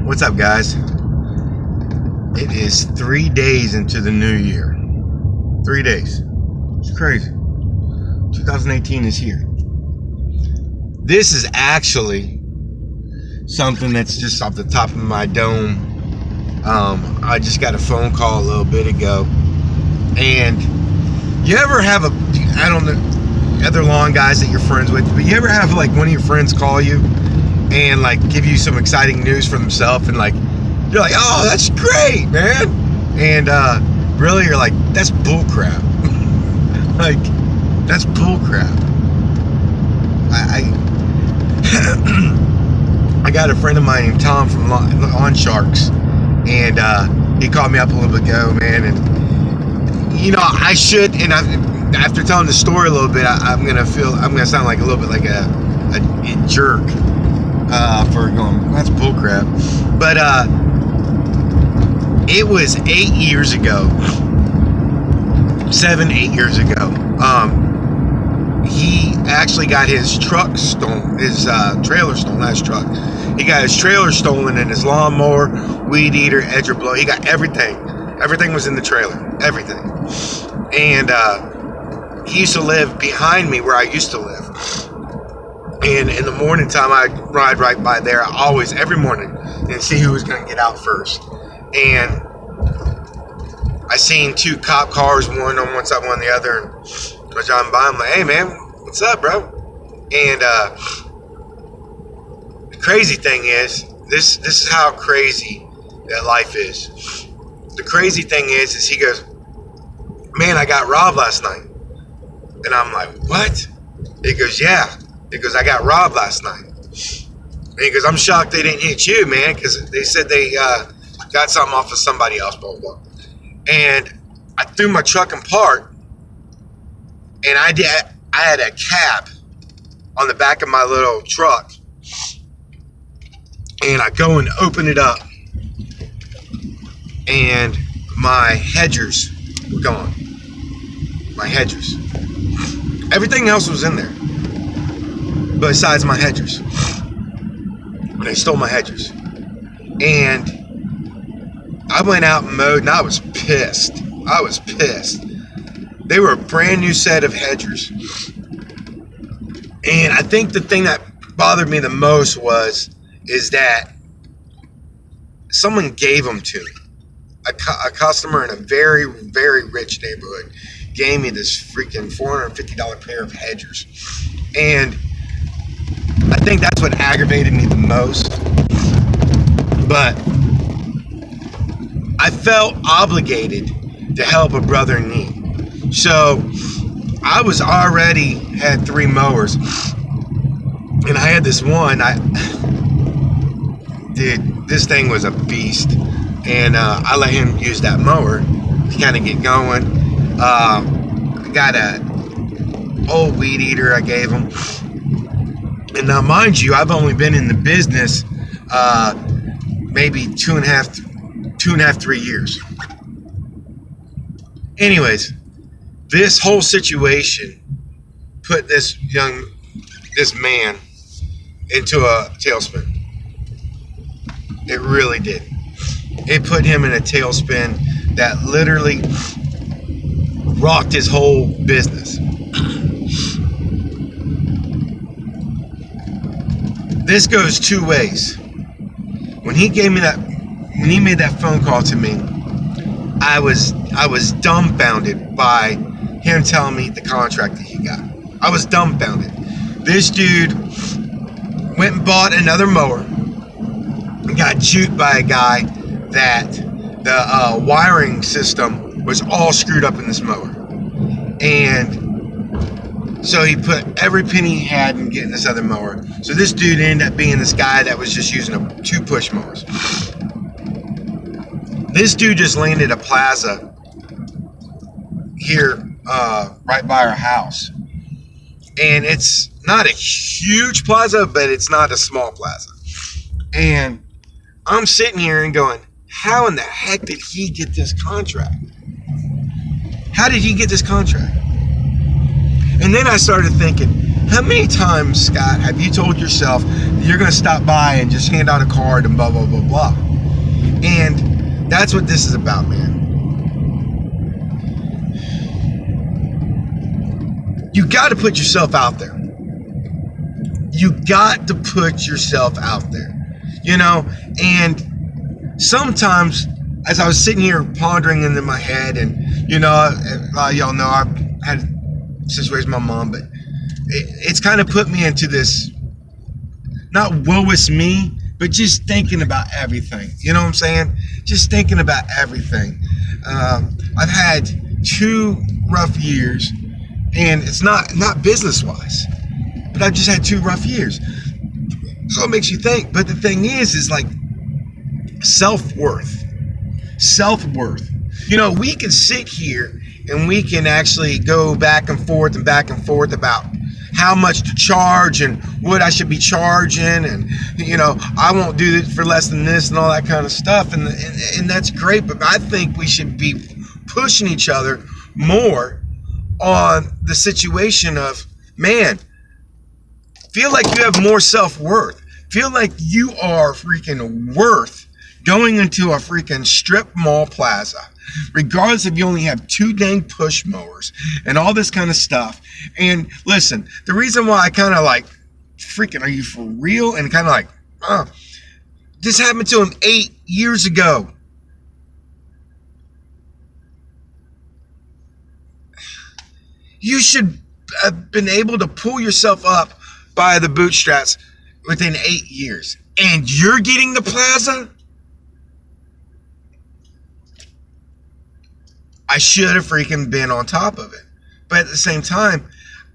What's up, guys? It is 3 days into the new year. 3 days. It's crazy. 2018 is here. This is actually something that's just off the top of my dome. I just got a phone call a little bit ago. And you ever have I don't know, other lawn guys that you're friends with, but you ever have like one of your friends call you and like give you some exciting news for themselves, and like you're like, oh, that's great, man, and really you're like, that's bull crap. Like, that's bull crap. I got a friend of mine named Tom from Lawn Sharks, and he called me up a little bit ago, man, and you know, I should, and after telling the story a little bit, I'm gonna sound like a little bit like a jerk for going, that's bullcrap. But it was 8 years ago, 7-8 years ago. He actually got his truck stolen, his trailer stolen. Not his truck. He got his trailer stolen, and his lawnmower, weed eater, edger blower. He got everything. Everything was in the trailer. Everything. And he used to live behind me where I used to live. And in the morning time, I'd ride right by there every morning, and see who was going to get out first. And I seen two cop cars, one on one side, one on the other, and I was driving by. I'm like, hey, man, what's up, bro? And the crazy thing is, this is how crazy that life is. The crazy thing is he goes, man, I got robbed last night. And I'm like, what? He goes, yeah. He goes, I got robbed last night. And he goes, I'm shocked they didn't hit you, man, because they said they got something off of somebody else, blah, blah, blah. And I threw my truck in park, and I had a cap on the back of my little truck, and I go and open it up, and my hedgers were gone. My hedgers. Everything else was in there besides my hedgers. They stole my hedgers. And I went out and mowed, and I was pissed. They were a brand new set of hedgers. And I think the thing that bothered me the most is that someone gave them to me. A customer in a very, very rich neighborhood gave me this freaking $450 pair of hedgers. And I think that's what aggravated me the most. But I felt obligated to help a brother in need. So I was already had 3 mowers, and I had this one. Dude, this thing was a beast, and I let him use that mower to kind of get going. I got a old weed eater I gave him, and now mind you, I've only been in the business maybe 3 years. Anyways, this whole situation put this man into a tailspin. It really did. It put him in a tailspin that literally rocked his whole business. This goes 2 ways. When he made that phone call to me, I was dumbfounded by him telling me the contract that he got. I was dumbfounded. This dude went and bought another mower and got juked by a guy that the wiring system was all screwed up in this mower. And so he put every penny he had in getting this other mower. So this dude ended up being this guy that was just using 2 push mowers. This dude just landed a plaza here right by our house. And it's not a huge plaza, but it's not a small plaza. And I'm sitting here and going, how in the heck did he get this contract? How did he get this contract? And then I started thinking, How many times, Scott, have you told yourself you're going to stop by and just hand out a card and blah, blah, blah, blah? And that's what this is about, man. You got to put yourself out there. You got to put yourself out there, you know? And sometimes, as I was sitting here pondering into my head, and, you know, y'all know I've had a situation with my mom, but it's kind of put me into this, not woe is me, but just thinking about everything. You know what I'm saying? Just thinking about everything. I've had 2 rough years, and it's not business-wise, but I've just had 2 rough years. So it makes you think. But the thing is like self-worth. Self-worth. You know, we can sit here and we can actually go back and forth about how much to charge and what I should be charging, and, you know, I won't do it for less than this and all that kind of stuff, and that's great. But I think we should be pushing each other more on the situation of, man, feel like you have more self-worth. Feel like you are freaking worth going into a freaking strip mall plaza, regardless if you only have 2 dang push mowers and all this kind of stuff. And listen, the reason why I kind of like, freaking, are you for real? And kind of like, this happened to him 8 years ago. You should have been able to pull yourself up by the bootstraps within 8 years. And you're getting the plaza? I should have freaking been on top of it. But at the same time,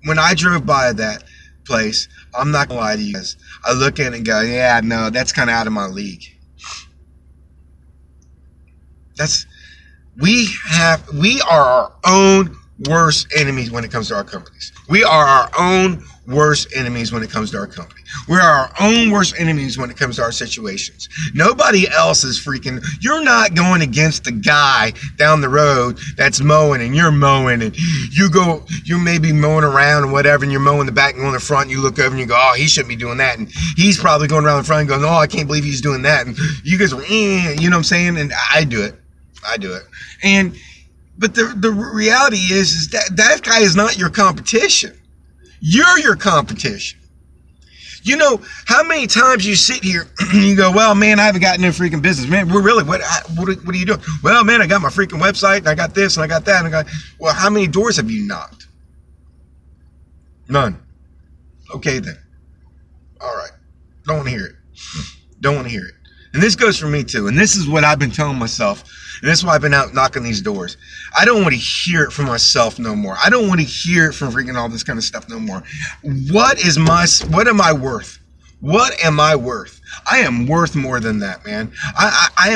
when I drove by that place, I'm not gonna lie to you guys, I look at it and go, yeah, no, that's kind of out of my league. We are our own worst enemies when it comes to our companies. We are our own worst enemies when it comes to our company. We're our own worst enemies when it comes to our situations. Nobody else is freaking, you're not going against the guy down the road that's mowing and you're mowing, and you may be mowing around and whatever, and you're mowing the back and going in the front, and you look over and you go, oh, he shouldn't be doing that. And he's probably going around the front and going, oh, I can't believe he's doing that. And you guys are, you know what I'm saying? And I do it. But the reality is that guy is not your competition. You're your competition. You know, how many times you sit here and you go, well, man, I haven't gotten no freaking business. Man, what are you doing? Well, man, I got my freaking website, and I got this, and I got that, and well, how many doors have you knocked? None. Okay, then. All right. Don't want to hear it. Don't want to hear it. And this goes for me, too. And this is what I've been telling myself. And this is why I've been out knocking these doors. I don't want to hear it from myself no more. I don't want to hear it from freaking all this kind of stuff no more. What am I worth? What am I worth? I am worth more than that, man. I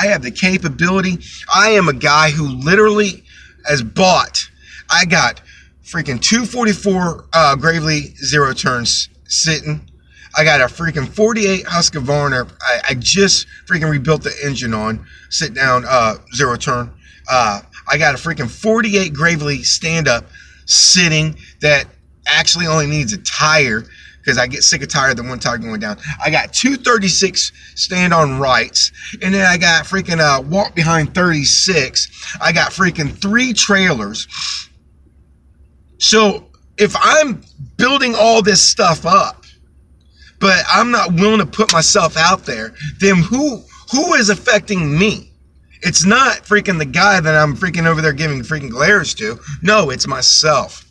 have the capability. I am a guy who literally has bought. I got freaking 244 Gravely zero turns sitting. I got a freaking 48 Husqvarna. I just freaking rebuilt the engine on. Sit down, zero turn. I got a freaking 48 Gravely stand-up sitting that actually only needs a tire because I get sick of tire than one tire going down. I got 236 stand-on rights, and then I got freaking walk behind 36. I got freaking 3 trailers. So if I'm building all this stuff up, but I'm not willing to put myself out there, then who is affecting me? It's not freaking the guy that I'm freaking over there giving freaking glares to. No, it's myself.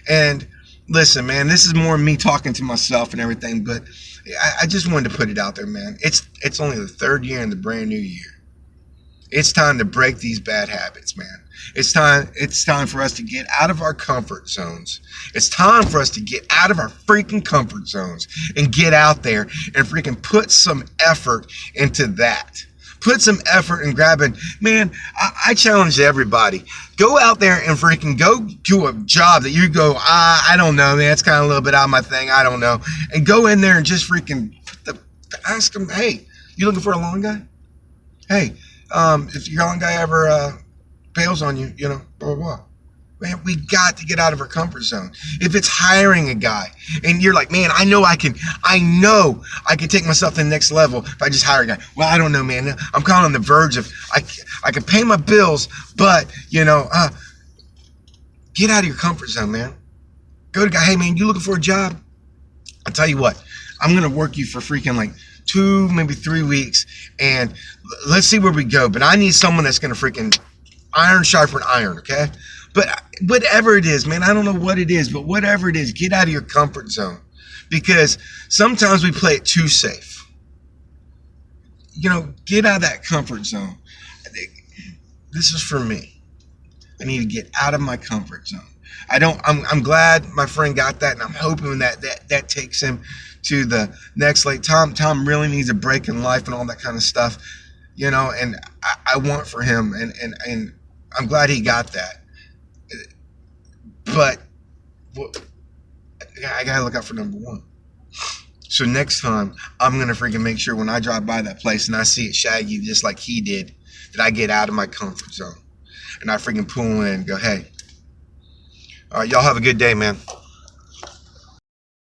And listen, man, this is more me talking to myself and everything, but I just wanted to put it out there, man. It's only the 3rd year in the brand new year. It's time to break these bad habits, man. It's time for us to get out of our comfort zones. It's time for us to get out of our freaking comfort zones and get out there and freaking put some effort into that. Put some effort in grabbing, man, I challenge everybody. Go out there and freaking go do a job that you go, I don't know, man, it's kind of a little bit out of my thing, I don't know. And go in there and just freaking ask them, hey, you looking for a lawn guy? Hey, if your lawn guy ever bails on you, you know, blah, blah, blah. Man, we got to get out of our comfort zone. If it's hiring a guy and you're like, man, I know I can take myself to the next level if I just hire a guy. Well, I don't know, man. I'm kind of on the verge of, I can pay my bills, but get out of your comfort zone, man. Go to a guy, hey man, you looking for a job? I'll tell you what, I'm going to work you for freaking like 2, maybe 3 weeks, and let's see where we go. But I need someone that's going to freaking iron sharpen iron, okay? But whatever it is, man, I don't know what it is, but whatever it is, get out of your comfort zone. Because sometimes we play it too safe. Get out of that comfort zone. This is for me. I need to get out of my comfort zone. I'm glad my friend got that, and I'm hoping that takes him to the next level. Tom really needs a break in life and all that kind of stuff, and I want for him, and I'm glad he got that. But I gotta look out for number one. So next time, I'm gonna freaking make sure when I drive by that place and I see it shaggy just like he did, that I get out of my comfort zone and I freaking pull in and go, hey. All right, y'all have a good day, man.